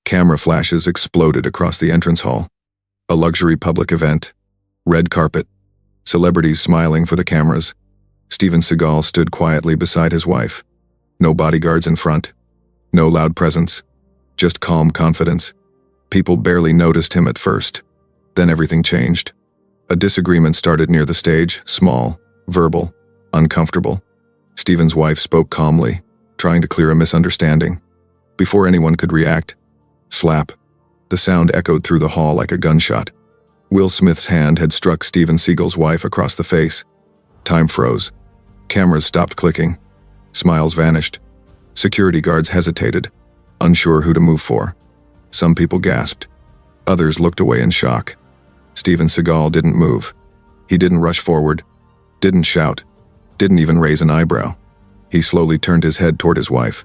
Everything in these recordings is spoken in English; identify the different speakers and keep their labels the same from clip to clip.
Speaker 1: Camera flashes exploded across the entrance hall. A luxury public event. Red carpet. Celebrities smiling for the cameras. Steven Seagal stood quietly beside his wife. No bodyguards in front. No loud presence. Just calm confidence. People barely noticed him at first. Then everything changed. A disagreement started near the stage, small, verbal, uncomfortable. Steven's wife spoke calmly, trying to clear a misunderstanding. Before anyone could react, slap. The sound echoed through the hall like a gunshot. Will Smith's hand had struck Steven Seagal's wife across the face. Time froze. Cameras stopped clicking. Smiles vanished. Security guards hesitated, unsure who to move for. Some people gasped. Others looked away in shock. Steven Seagal didn't move. He didn't rush forward, didn't shout, didn't even raise an eyebrow. He slowly turned his head toward his wife.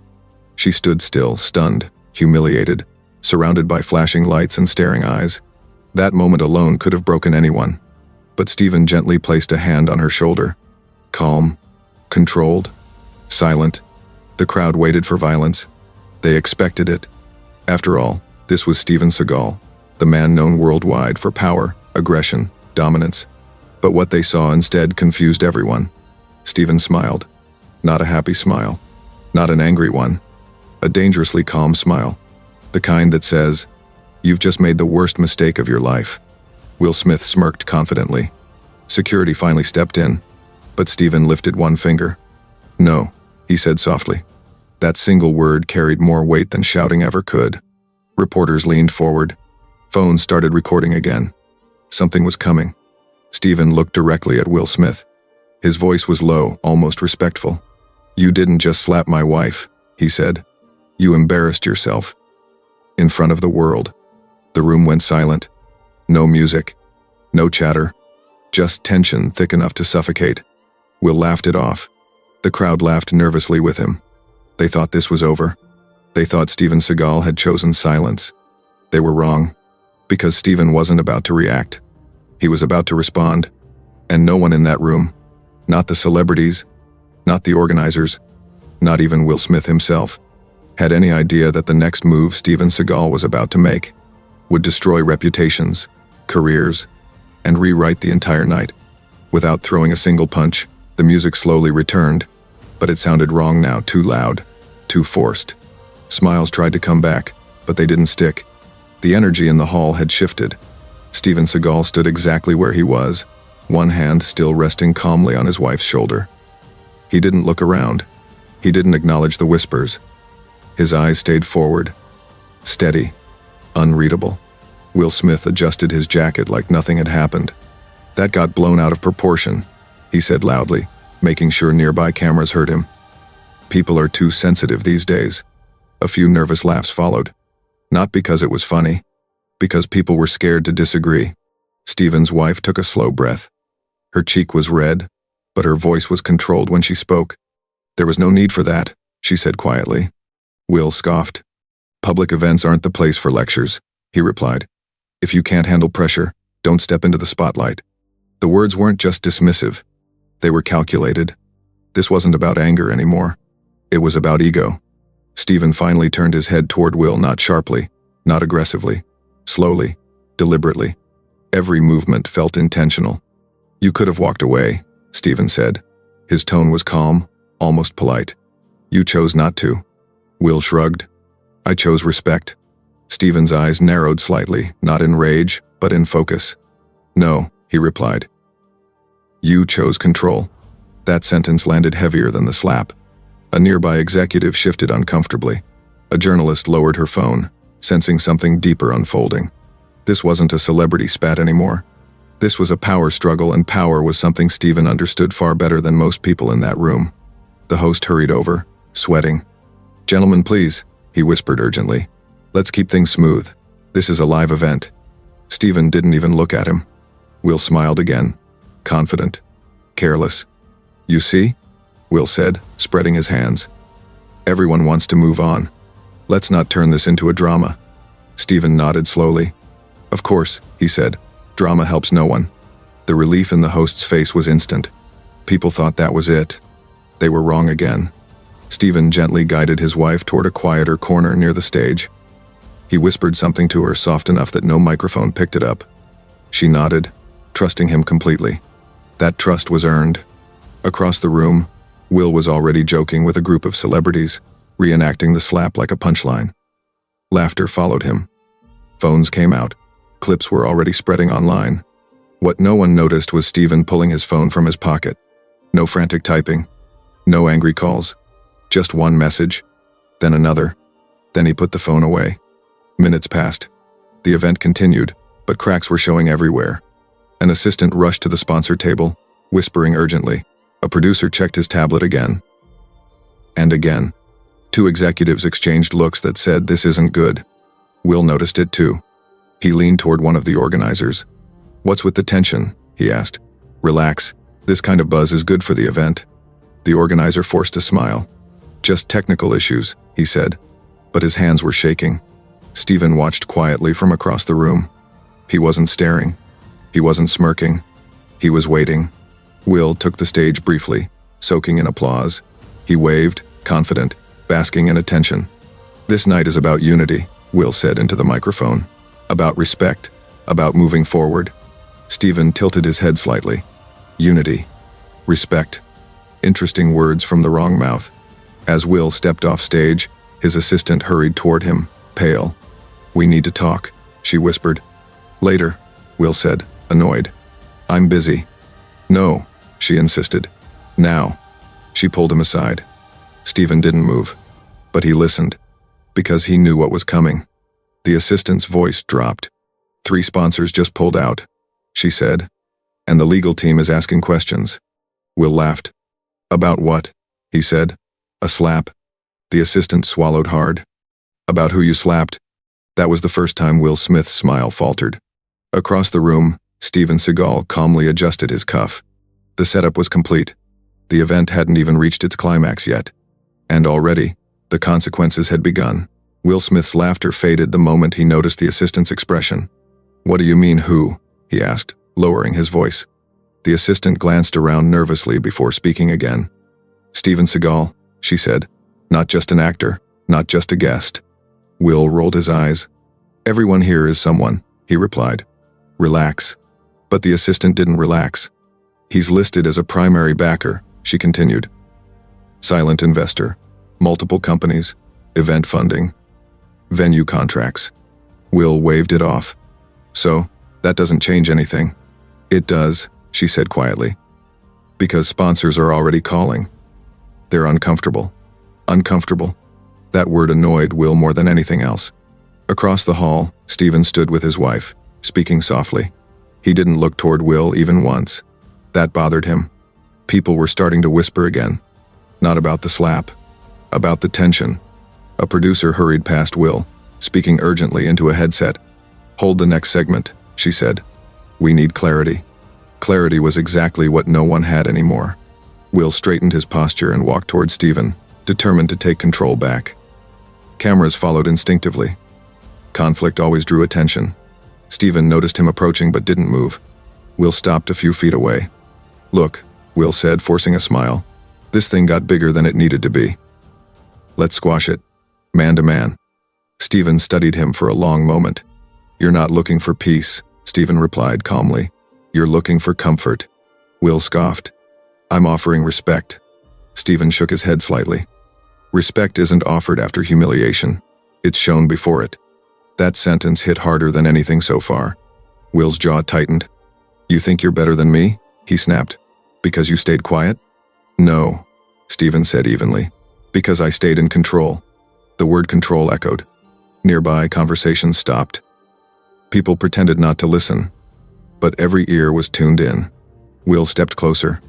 Speaker 1: She stood still, stunned, humiliated, surrounded by flashing lights and staring eyes. That moment alone could have broken anyone. But Steven gently placed a hand on her shoulder. Calm, controlled, silent. The crowd waited for violence. They expected it. After all, this was Steven Seagal, the man known worldwide for power, aggression, dominance. But what they saw instead confused everyone. Steven smiled. Not a happy smile. Not an angry one. A dangerously calm smile. The kind that says, "You've just made the worst mistake of your life." Will Smith smirked confidently. Security finally stepped in, but Steven lifted one finger. "No," he said softly. That single word carried more weight than shouting ever could. Reporters leaned forward. Phones started recording again. Something was coming. Steven looked directly at Will Smith. His voice was low, almost respectful. "You didn't just slap my wife," he said. "You embarrassed yourself. In front of the world." The room went silent. No music. No chatter. Just tension thick enough to suffocate. Will laughed it off. The crowd laughed nervously with him. They thought this was over. They thought Steven Seagal had chosen silence. They were wrong. Because Steven wasn't about to react. He was about to respond. And no one in that room, not the celebrities, not the organizers, not even Will Smith himself, had any idea that the next move Steven Seagal was about to make would destroy reputations, careers, and rewrite the entire night. Without throwing a single punch, the music slowly returned, but it sounded wrong now, too loud, too forced. Smiles tried to come back, but they didn't stick. The energy in the hall had shifted. Steven Seagal stood exactly where he was, one hand still resting calmly on his wife's shoulder. He didn't look around. He didn't acknowledge the whispers. His eyes stayed forward, steady, unreadable. Will Smith adjusted his jacket like nothing had happened. "That got blown out of proportion," he said loudly, making sure nearby cameras heard him. "People are too sensitive these days." A few nervous laughs followed. Not because it was funny, because people were scared to disagree. Steven's wife took a slow breath. Her cheek was red, but her voice was controlled when she spoke. "There was no need for that," she said quietly. Will scoffed. "Public events aren't the place for lectures," he replied. "If you can't handle pressure, don't step into the spotlight." The words weren't just dismissive. They were calculated. This wasn't about anger anymore. It was about ego. Steven finally turned his head toward Will, not sharply, not aggressively, slowly, deliberately. Every movement felt intentional. "You could have walked away," Steven said. His tone was calm, almost polite. "You chose not to." Will shrugged. "I chose respect." Steven's eyes narrowed slightly, not in rage, but in focus. "No," he replied. "You chose control." That sentence landed heavier than the slap. A nearby executive shifted uncomfortably. A journalist lowered her phone, sensing something deeper unfolding. This wasn't a celebrity spat anymore. This was a power struggle, and power was something Steven understood far better than most people in that room. The host hurried over, sweating. "Gentlemen, please," he whispered urgently. "Let's keep things smooth. This is a live event." Steven didn't even look at him. Will smiled again, confident, careless. "You see?" Will said, spreading his hands. "Everyone wants to move on. Let's not turn this into a drama." Steven nodded slowly. "Of course," he said. "Drama helps no one." The relief in the host's face was instant. People thought that was it. They were wrong again. Steven gently guided his wife toward a quieter corner near the stage. He whispered something to her soft enough that no microphone picked it up. She nodded, trusting him completely. That trust was earned. Across the room, Will was already joking with a group of celebrities, reenacting the slap like a punchline. Laughter followed him. Phones came out. Clips were already spreading online. What no one noticed was Steven pulling his phone from his pocket. No frantic typing. No angry calls. Just one message. Then another. Then he put the phone away. Minutes passed. The event continued, but cracks were showing everywhere. An assistant rushed to the sponsor table, whispering urgently. A producer checked his tablet again. And again. Two executives exchanged looks that said, "This isn't good." Will noticed it too. He leaned toward one of the organizers. "What's with the tension?" he asked. "Relax. This kind of buzz is good for the event." The organizer forced a smile. "Just technical issues," he said. But his hands were shaking. Steven watched quietly from across the room. He wasn't staring. He wasn't smirking. He was waiting. Will took the stage briefly, soaking in applause. He waved, confident, basking in attention. "This night is about unity," Will said into the microphone. "About respect. About moving forward." Steven tilted his head slightly. Unity. Respect. Interesting words from the wrong mouth. As Will stepped off stage, his assistant hurried toward him, pale. "We need to talk," she whispered. "Later," Will said, annoyed. "I'm busy." "No," she insisted. "Now." She pulled him aside. Steven didn't move, but he listened, because he knew what was coming. The assistant's voice dropped. "3 sponsors just pulled out," she said, "and the legal team is asking questions." Will laughed. "About what?" he said. "A slap." The assistant swallowed hard. "About who you slapped." That was the first time Will Smith's smile faltered. Across the room, Steven Seagal calmly adjusted his cuff. The setup was complete. The event hadn't even reached its climax yet. And already, the consequences had begun. Will Smith's laughter faded the moment he noticed the assistant's expression. "What do you mean, who?" he asked, lowering his voice. The assistant glanced around nervously before speaking again. "Steven Seagal," she said. "Not just an actor, not just a guest." Will rolled his eyes. "Everyone here is someone," he replied. "Relax." But the assistant didn't relax. "He's listed as a primary backer," she continued. "Silent investor, multiple companies, event funding, venue contracts." Will waved it off. "So, that doesn't change anything." "It does," she said quietly. "Because sponsors are already calling. They're uncomfortable." Uncomfortable. That word annoyed Will more than anything else. Across the hall, Steven stood with his wife, speaking softly. He didn't look toward Will even once. That bothered him. People were starting to whisper again. Not about the slap. About the tension. A producer hurried past Will, speaking urgently into a headset. "Hold the next segment," she said. "We need clarity." Clarity was exactly what no one had anymore. Will straightened his posture and walked toward Steven, determined to take control back. Cameras followed instinctively. Conflict always drew attention. Steven noticed him approaching but didn't move. Will stopped a few feet away. "Look," Will said, forcing a smile. "This thing got bigger than it needed to be. Let's squash it. Man to man." Steven studied him for a long moment. "You're not looking for peace," Steven replied calmly. "You're looking for comfort." Will scoffed. "I'm offering respect." Steven shook his head slightly. "Respect isn't offered after humiliation. It's shown before it." That sentence hit harder than anything so far. Will's jaw tightened. "You think you're better than me?" he snapped. "Because you stayed quiet?" "No," Steven said evenly. "Because I stayed in control." The word control echoed. Nearby, conversations stopped. People pretended not to listen, but every ear was tuned in. Will stepped closer.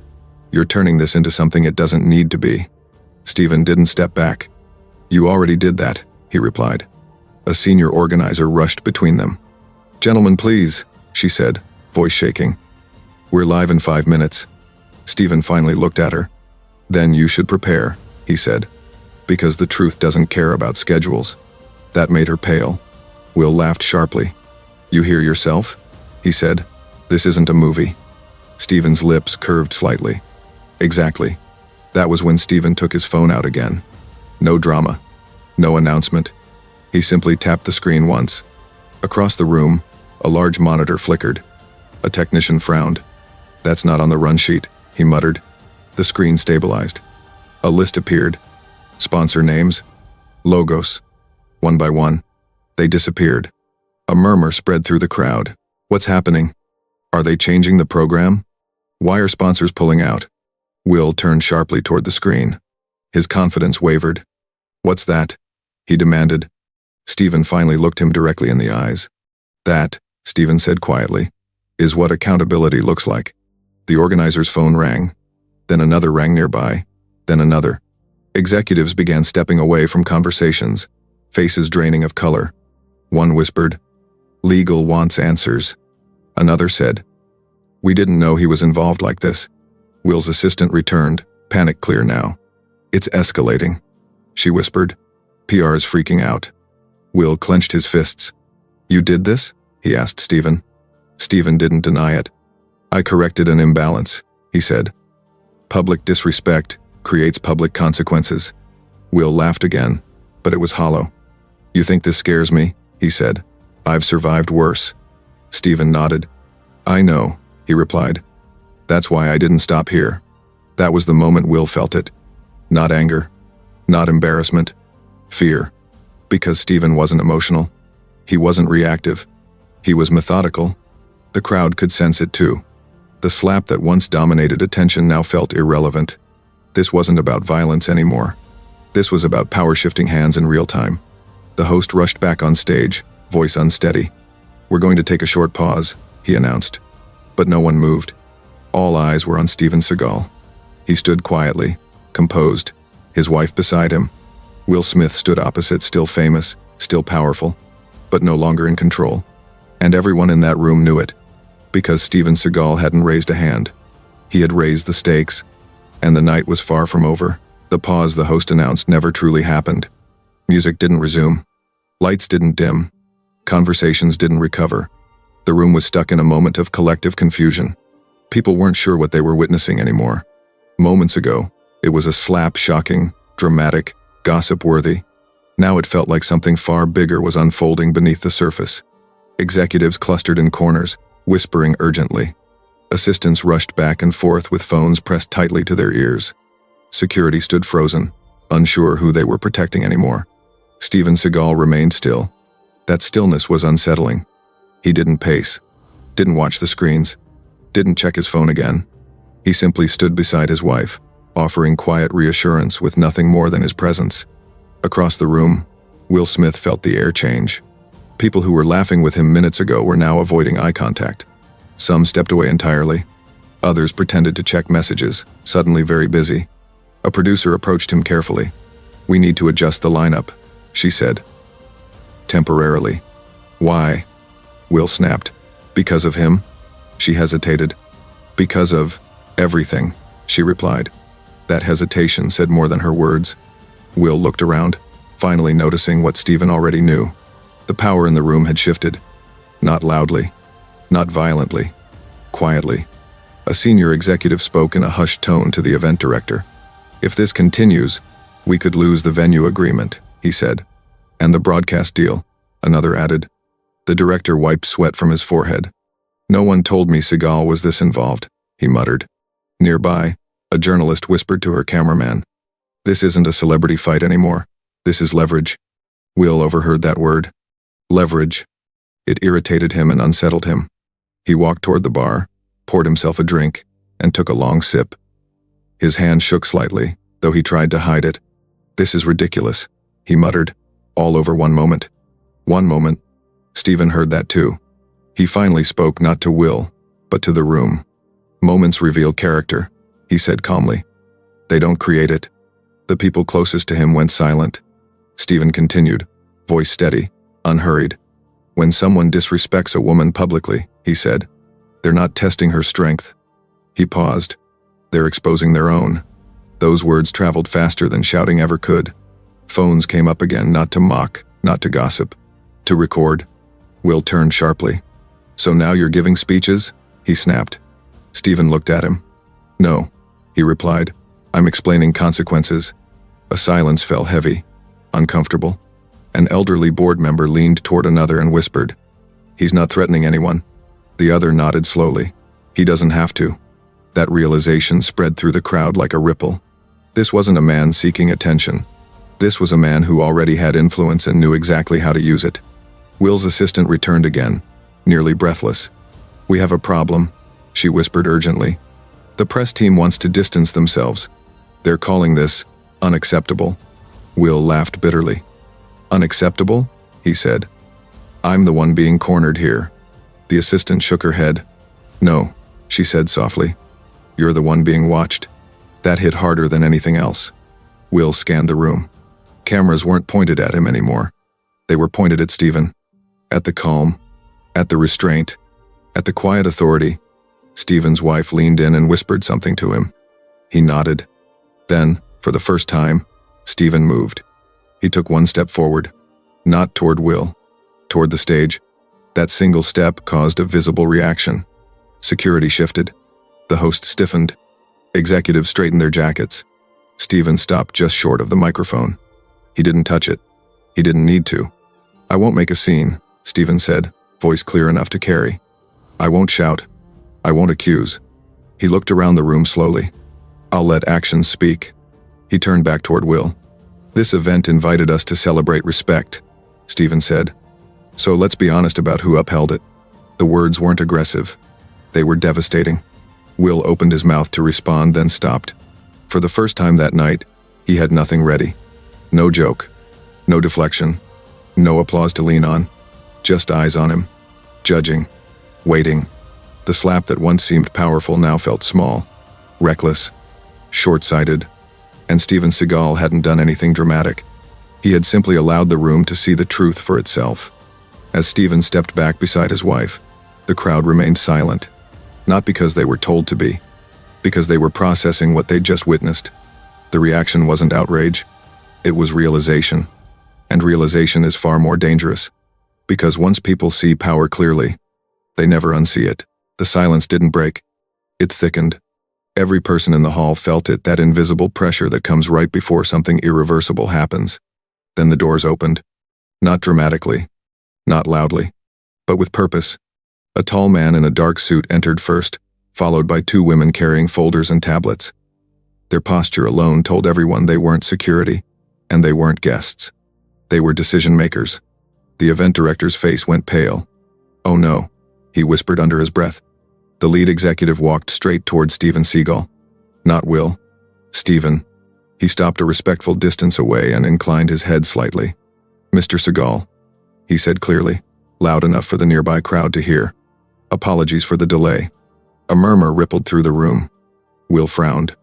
Speaker 1: "You're turning this into something it doesn't need to be." Steven didn't step back. "You already did that," he replied. A senior organizer rushed between them. "Gentlemen, please," she said, voice shaking. "We're live in 5 minutes." Steven finally looked at her. "Then you should prepare," he said. "Because the truth doesn't care about schedules." That made her pale. Will laughed sharply. "You hear yourself?" he said. "This isn't a movie." Steven's lips curved slightly. "Exactly." That was when Steven took his phone out again. No drama. No announcement. He simply tapped the screen once. Across the room, a large monitor flickered. A technician frowned. "That's not on the run sheet," he muttered. The screen stabilized. A list appeared. Sponsor names. Logos. One by one, they disappeared. A murmur spread through the crowd. "What's happening? Are they changing the program? Why are sponsors pulling out?" Will turned sharply toward the screen. His confidence wavered. "What's that?" he demanded. Steven finally looked him directly in the eyes. "That," Steven said quietly, "is what accountability looks like." The organizer's phone rang. Then another rang nearby. Then another. Executives began stepping away from conversations, faces draining of color. One whispered, "Legal wants answers." Another said, "We didn't know he was involved like this." Will's assistant returned, panic clear now. "It's escalating," she whispered. "PR is freaking out." Will clenched his fists. "You did this?" he asked Steven. Steven didn't deny it. "I corrected an imbalance," he said. "Public disrespect creates public consequences." Will laughed again, but it was hollow. "You think this scares me?" he said. "I've survived worse." Steven nodded. "I know," he replied. "That's why I didn't stop here." That was the moment Will felt it. Not anger. Not embarrassment. Fear. Because Steven wasn't emotional. He wasn't reactive. He was methodical. The crowd could sense it too. The slap that once dominated attention now felt irrelevant. This wasn't about violence anymore. This was about power-shifting hands in real time. The host rushed back on stage, voice unsteady. "We're going to take a short pause," he announced. But no one moved. All eyes were on Steven Seagal. He stood quietly, composed, his wife beside him. Will Smith stood opposite, still famous, still powerful, but no longer in control. And everyone in that room knew it, because Steven Seagal hadn't raised a hand. He had raised the stakes, and the night was far from over. The pause the host announced never truly happened. Music didn't resume. Lights didn't dim. Conversations didn't recover. The room was stuck in a moment of collective confusion. People weren't sure what they were witnessing anymore. Moments ago, it was a slap, shocking, dramatic, gossip-worthy. Now it felt like something far bigger was unfolding beneath the surface. Executives clustered in corners, whispering urgently. Assistants rushed back and forth with phones pressed tightly to their ears. Security stood frozen, unsure who they were protecting anymore. Steven Seagal remained still. That stillness was unsettling. He didn't pace, didn't watch the screens, didn't check his phone again. He simply stood beside his wife, offering quiet reassurance with nothing more than his presence. Across the room, Will Smith felt the air change. People who were laughing with him minutes ago were now avoiding eye contact. Some stepped away entirely. Others pretended to check messages, suddenly very busy. A producer approached him carefully. "We need to adjust the lineup," she said. "Temporarily." "Why?" Will snapped. "Because of him?" She hesitated. "Because of everything," she replied. That hesitation said more than her words. Will looked around, finally noticing what Steven already knew. The power in the room had shifted. Not loudly, not violently, quietly. A senior executive spoke in a hushed tone to the event director. "If this continues, we could lose the venue agreement," he said. "And the broadcast deal," another added. The director wiped sweat from his forehead. "No one told me Seagal was this involved," he muttered. Nearby, a journalist whispered to her cameraman. "This isn't a celebrity fight anymore. This is leverage." Will overheard that word. Leverage. It irritated him and unsettled him. He walked toward the bar, poured himself a drink, and took a long sip. His hand shook slightly, though he tried to hide it. "This is ridiculous," he muttered, "all over one moment." One moment. Steven heard that too. He finally spoke not to Will, but to the room. "Moments reveal character," he said calmly. "They don't create it." The people closest to him went silent. Steven continued, voice steady, unhurried. "When someone disrespects a woman publicly," he said, "they're not testing her strength." He paused. "They're exposing their own." Those words traveled faster than shouting ever could. Phones came up again, not to mock, not to gossip, to record. Will turned sharply. "So now you're giving speeches?" he snapped. Steven looked at him. "No," he replied. "I'm explaining consequences." A silence fell heavy, uncomfortable. An elderly board member leaned toward another and whispered, "He's not threatening anyone." The other nodded slowly. "He doesn't have to." That realization spread through the crowd like a ripple. This wasn't a man seeking attention. This was a man who already had influence and knew exactly how to use it. Will's assistant returned again, nearly breathless. "We have a problem," she whispered urgently. "The press team wants to distance themselves. They're calling this unacceptable." Will laughed bitterly. "Unacceptable?" he said. "I'm the one being cornered here." The assistant shook her head. "No," she said softly. "You're the one being watched." That hit harder than anything else. Will scanned the room. Cameras weren't pointed at him anymore. They were pointed at Steven. At the calm, at the restraint, at the quiet authority. Steven's wife leaned in and whispered something to him. He nodded. Then, for the first time, Steven moved. He took one step forward, not toward Will, toward the stage. That single step caused a visible reaction. Security shifted. The host stiffened. Executives straightened their jackets. Steven stopped just short of the microphone. He didn't touch it. He didn't need to. "I won't make a scene," Steven said, voice clear enough to carry. "I won't shout. I won't accuse." He looked around the room slowly. "I'll let actions speak." He turned back toward Will. "This event invited us to celebrate respect," Steven said. "So let's be honest about who upheld it." The words weren't aggressive. They were devastating. Will opened his mouth to respond, then stopped. For the first time that night, he had nothing ready. No joke. No deflection. No applause to lean on. Just eyes on him. Judging. Waiting. The slap that once seemed powerful now felt small. Reckless. Short-sighted. And Steven Seagal hadn't done anything dramatic. He had simply allowed the room to see the truth for itself. As Steven stepped back beside his wife, the crowd remained silent. Not because they were told to be. Because they were processing what they'd just witnessed. The reaction wasn't outrage. It was realization. And realization is far more dangerous. Because once people see power clearly, they never unsee it. The silence didn't break. It thickened. Every person in the hall felt it, that invisible pressure that comes right before something irreversible happens. Then the doors opened. Not dramatically. Not loudly. But with purpose. A tall man in a dark suit entered first, followed by two women carrying folders and tablets. Their posture alone told everyone they weren't security, and they weren't guests. They were decision makers. The event director's face went pale. "Oh no," he whispered under his breath. The lead executive walked straight toward Steven Seagal. Not Will. Steven. He stopped a respectful distance away and inclined his head slightly. "Mr. Seagal," he said clearly, loud enough for the nearby crowd to hear. "Apologies for the delay." A murmur rippled through the room. Will frowned.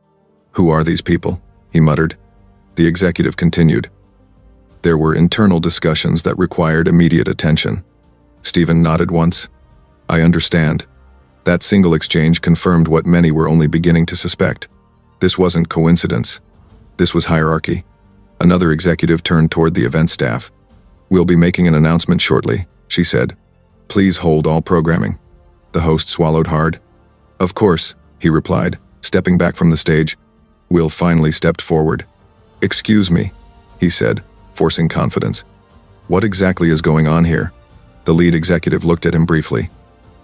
Speaker 1: "Who are these people?" he muttered. The executive continued. "There were internal discussions that required immediate attention." Steven nodded once. "I understand." That single exchange confirmed what many were only beginning to suspect. This wasn't coincidence. This was hierarchy. Another executive turned toward the event staff. "We'll be making an announcement shortly," she said. "Please hold all programming." The host swallowed hard. "Of course," he replied, stepping back from the stage. Will finally stepped forward. "Excuse me," he said, forcing confidence. "What exactly is going on here?" The lead executive looked at him briefly.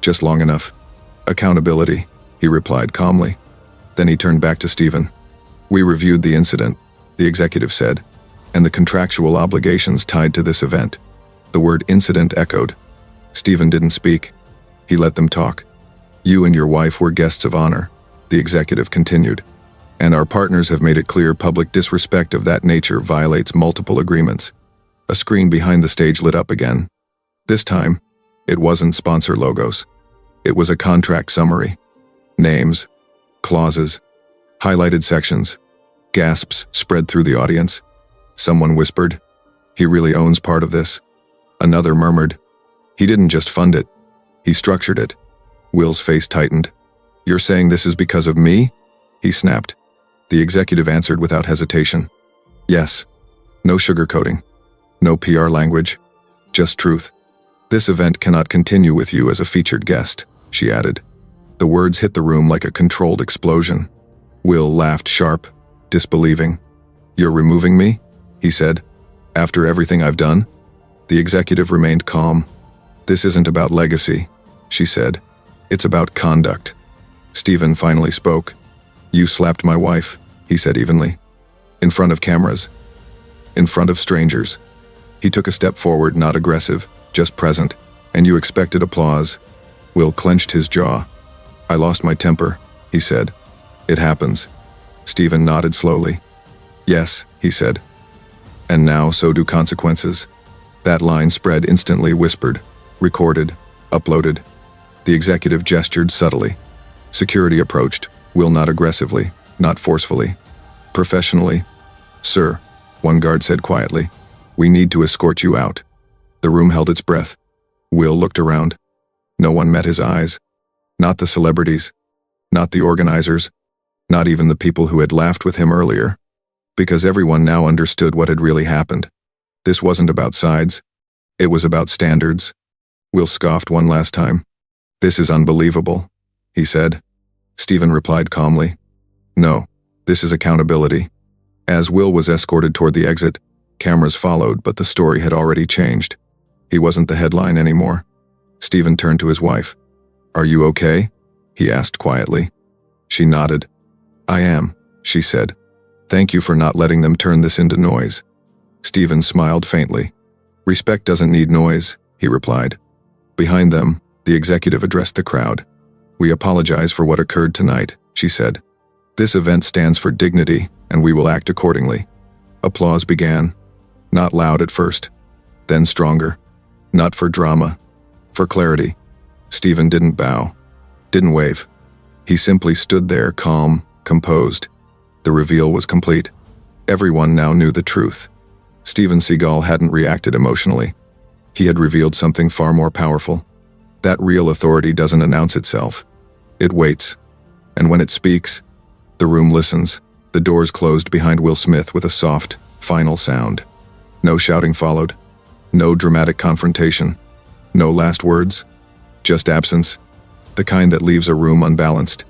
Speaker 1: "Just long enough." "Accountability," he replied calmly. Then he turned back to Steven. "We reviewed the incident," the executive said, "and the contractual obligations tied to this event." The word incident echoed. Steven didn't speak. He let them talk. "You and your wife were guests of honor," the executive continued. "And our partners have made it clear public disrespect of that nature violates multiple agreements." A screen behind the stage lit up again. This time, it wasn't sponsor logos. It was a contract summary. Names, clauses, highlighted sections. Gasps spread through the audience. Someone whispered, "He really owns part of this." Another murmured, "He didn't just fund it. He structured it." Will's face tightened. "You're saying this is because of me?" he snapped. The executive answered without hesitation. "Yes. No sugarcoating. No PR language. Just truth. This event cannot continue with you as a featured guest," she added. The words hit the room like a controlled explosion. Will laughed sharp, disbelieving. "You're removing me?" he said. "After everything I've done?" The executive remained calm. "This isn't about legacy," she said. "It's about conduct." Steven finally spoke. "You slapped my wife," he said evenly. "In front of cameras. In front of strangers." He took a step forward, not aggressive, just present. "And you expected applause." Will clenched his jaw. "I lost my temper," he said. "It happens." Steven nodded slowly. "Yes," he said. "And now so do consequences." That line spread instantly, whispered, recorded, uploaded. The executive gestured subtly. Security approached, Will not aggressively, not forcefully. Professionally. "Sir," one guard said quietly, "we need to escort you out." The room held its breath. Will looked around. No one met his eyes. Not the celebrities. Not the organizers. Not even the people who had laughed with him earlier. Because everyone now understood what had really happened. This wasn't about sides. It was about standards. Will scoffed one last time. "This is unbelievable," he said. Steven replied calmly. "No, this is accountability." As Will was escorted toward the exit, cameras followed, but the story had already changed. He wasn't the headline anymore. Steven turned to his wife. "Are you okay?" he asked quietly. She nodded. "I am," she said. "Thank you for not letting them turn this into noise." Steven smiled faintly. "Respect doesn't need noise," he replied. Behind them, the executive addressed the crowd. "We apologize for what occurred tonight," she said. "This event stands for dignity, and we will act accordingly." Applause began. Not loud at first, then stronger. Not for drama, for clarity. Steven didn't bow, didn't wave. He simply stood there, calm, composed. The reveal was complete. Everyone now knew the truth. Steven Seagal hadn't reacted emotionally. He had revealed something far more powerful. That real authority doesn't announce itself. It waits. And when it speaks, the room listens. The doors closed behind Will Smith with a soft, final sound. No shouting followed. No dramatic confrontation. No last words. Just absence. The kind that leaves a room unbalanced.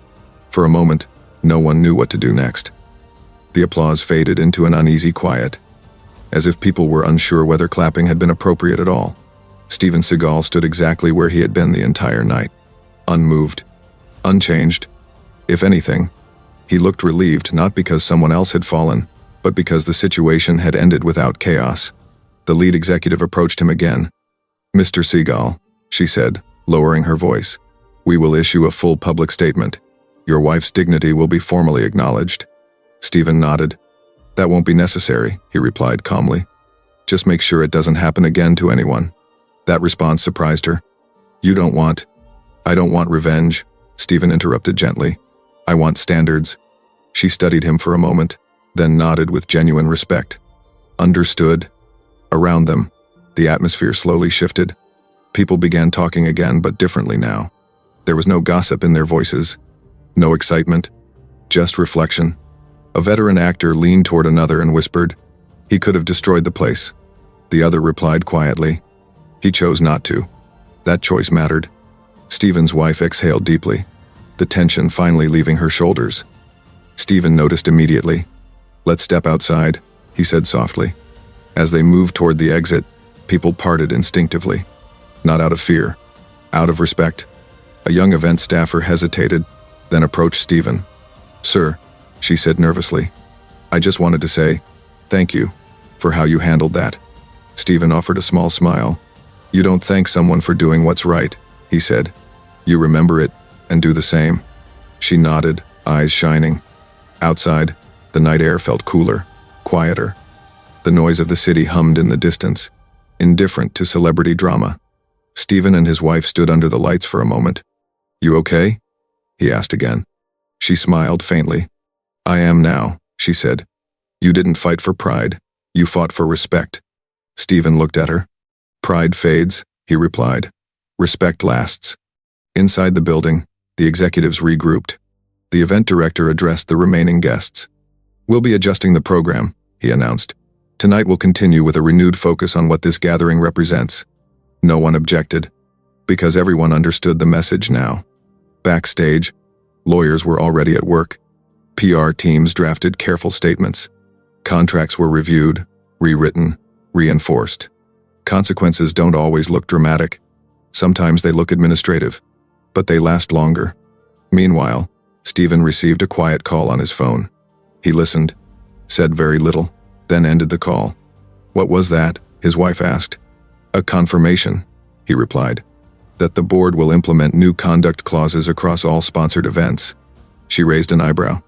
Speaker 1: For a moment, no one knew what to do next. The applause faded into an uneasy quiet, as if people were unsure whether clapping had been appropriate at all. Steven Seagal stood exactly where he had been the entire night. Unmoved. Unchanged. If anything, he looked relieved, not because someone else had fallen, but because the situation had ended without chaos. The lead executive approached him again. "Mr. Seagal," she said, lowering her voice, "we will issue a full public statement. Your wife's dignity will be formally acknowledged." Steven nodded. "That won't be necessary," he replied calmly. "Just make sure it doesn't happen again to anyone." That response surprised her. I don't want revenge," Steven interrupted gently. "I want standards." She studied him for a moment, then nodded with genuine respect. "Understood." Around them, the atmosphere slowly shifted. People began talking again, but differently now. There was no gossip in their voices, no excitement, just reflection. A veteran actor leaned toward another and whispered, "He could have destroyed the place." The other replied quietly, "He chose not to." That choice mattered. Steven's wife exhaled deeply, the tension finally leaving her shoulders. Steven noticed immediately. "Let's step outside," he said softly. As they moved toward the exit, people parted instinctively. Not out of fear, out of respect. A young event staffer hesitated, then approached Steven. "Sir," she said nervously, "I just wanted to say, thank you, for how you handled that." Steven offered a small smile. "You don't thank someone for doing what's right," he said. "You remember it, and do the same." She nodded, eyes shining. Outside, the night air felt cooler, quieter. The noise of the city hummed in the distance, indifferent to celebrity drama. Steven and his wife stood under the lights for a moment. "You okay?" he asked again. She smiled faintly. "I am now," she said. "You didn't fight for pride, you fought for respect." Steven looked at her. "Pride fades," he replied. "Respect lasts." Inside the building, the executives regrouped. The event director addressed the remaining guests. "We'll be adjusting the program," he announced. "Tonight we'll continue with a renewed focus on what this gathering represents." No one objected, because everyone understood the message now. Backstage, lawyers were already at work. PR teams drafted careful statements. Contracts were reviewed, rewritten, reinforced. Consequences don't always look dramatic. Sometimes they look administrative, but they last longer. Meanwhile, Steven received a quiet call on his phone. He listened, said very little, then ended the call. "What was that?" his wife asked. "A confirmation," he replied, "that the board will implement new conduct clauses across all sponsored events." She raised an eyebrow.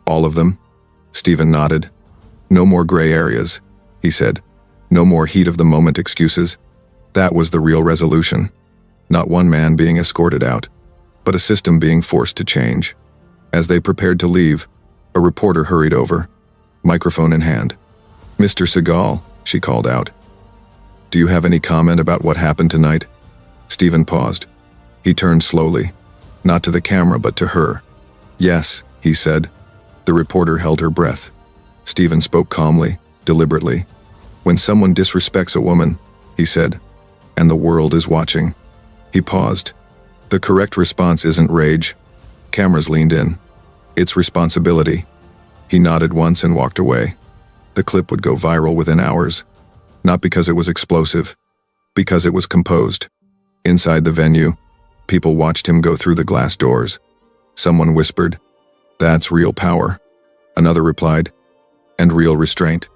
Speaker 1: "All of them?" Steven nodded. "No more gray areas," he said. "No more heat-of-the-moment excuses." That was the real resolution. Not one man being escorted out, but a system being forced to change. As they prepared to leave, a reporter hurried over, microphone in hand. "Mr. Seagal," she called out. "Do you have any comment about what happened tonight?" Steven paused. He turned slowly, not to the camera but to her. "Yes," he said. The reporter held her breath. Steven spoke calmly, deliberately. "When someone disrespects a woman," he said, "and the world is watching." He paused. "The correct response isn't rage." Cameras leaned in. "It's responsibility." He nodded once and walked away. The clip would go viral within hours. Not because it was explosive, because it was composed. Inside the venue, people watched him go through the glass doors. Someone whispered, "That's real power." Another replied, "And real restraint."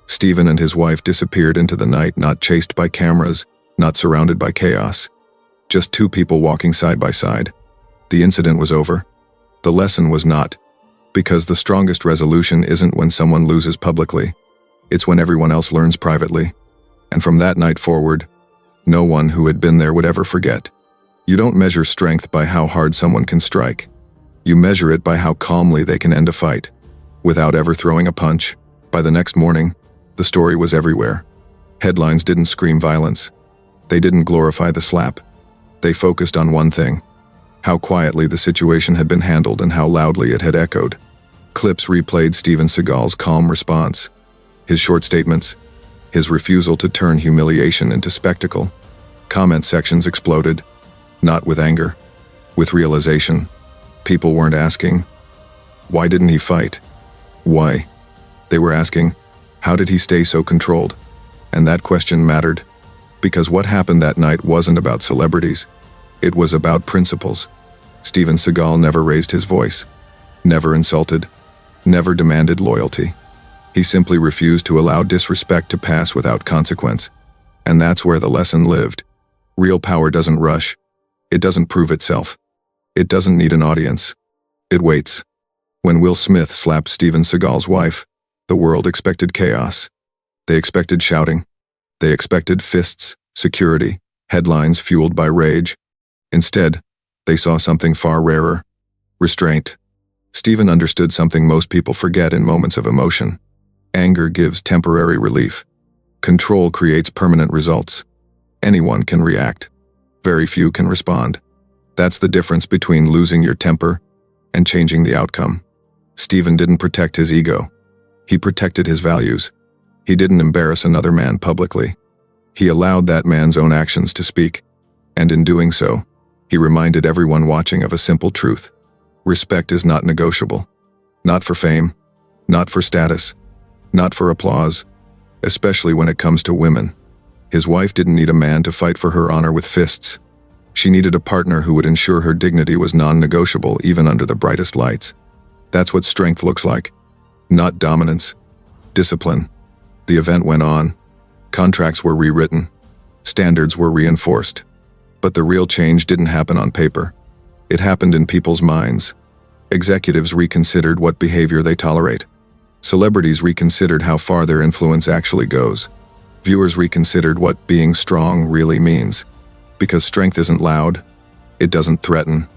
Speaker 1: Steven and his wife disappeared into the night, not chased by cameras, not surrounded by chaos. Just two people walking side by side. The incident was over. The lesson was not, because the strongest resolution isn't when someone loses publicly. It's when everyone else learns privately. And from that night forward, no one who had been there would ever forget. You don't measure strength by how hard someone can strike. You measure it by how calmly they can end a fight, without ever throwing a punch. By the next morning, the story was everywhere. Headlines didn't scream violence. They didn't glorify the slap. They focused on one thing: how quietly the situation had been handled and how loudly it had echoed. Clips replayed Steven Seagal's calm response, his short statements, his refusal to turn humiliation into spectacle. Comment sections exploded, not with anger, with realization. People weren't asking, "Why didn't he fight?" Why? They were asking, "How did he stay so controlled?" And that question mattered, because what happened that night wasn't about celebrities. It was about principles. Steven Seagal never raised his voice, never insulted, never demanded loyalty. He simply refused to allow disrespect to pass without consequence. And that's where the lesson lived. Real power doesn't rush. It doesn't prove itself. It doesn't need an audience. It waits. When Will Smith slapped Steven Seagal's wife, the world expected chaos. They expected shouting. They expected fists, security, headlines fueled by rage. Instead, they saw something far rarer: restraint. Steven understood something most people forget in moments of emotion. Anger gives temporary relief. Control creates permanent results. Anyone can react. Very few can respond. That's the difference between losing your temper and changing the outcome. Steven didn't protect his ego. He protected his values. He didn't embarrass another man publicly. He allowed that man's own actions to speak, and in doing so, he reminded everyone watching of a simple truth. Respect is not negotiable. Not for fame, not for status, not for applause, especially when it comes to women. His wife didn't need a man to fight for her honor with fists. She needed a partner who would ensure her dignity was non-negotiable even under the brightest lights. That's what strength looks like. Not dominance. Discipline. The event went on. Contracts were rewritten. Standards were reinforced. But the real change didn't happen on paper. It happened in people's minds. Executives reconsidered what behavior they tolerate. Celebrities reconsidered how far their influence actually goes. Viewers reconsidered what being strong really means. Because strength isn't loud. It doesn't threaten.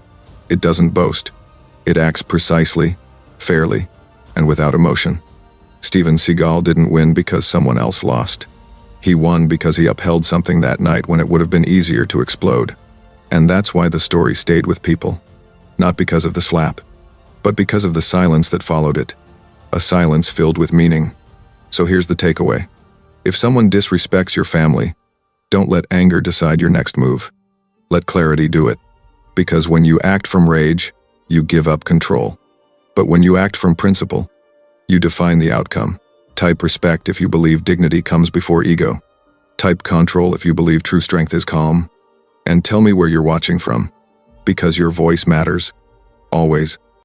Speaker 1: It doesn't boast. It acts precisely, fairly, and without emotion. Steven Seagal didn't win because someone else lost. He won because he upheld something that night when it would have been easier to explode. And that's why the story stayed with people. Not because of the slap, but because of the silence that followed it. A silence filled with meaning. So here's the takeaway. If someone disrespects your family, don't let anger decide your next move. Let clarity do it. Because when you act from rage, you give up control. But when you act from principle, you define the outcome. Type respect if you believe dignity comes before ego. Type Ctrl if you believe true strength is calm. And tell me where you're watching from. Because your voice matters. Always.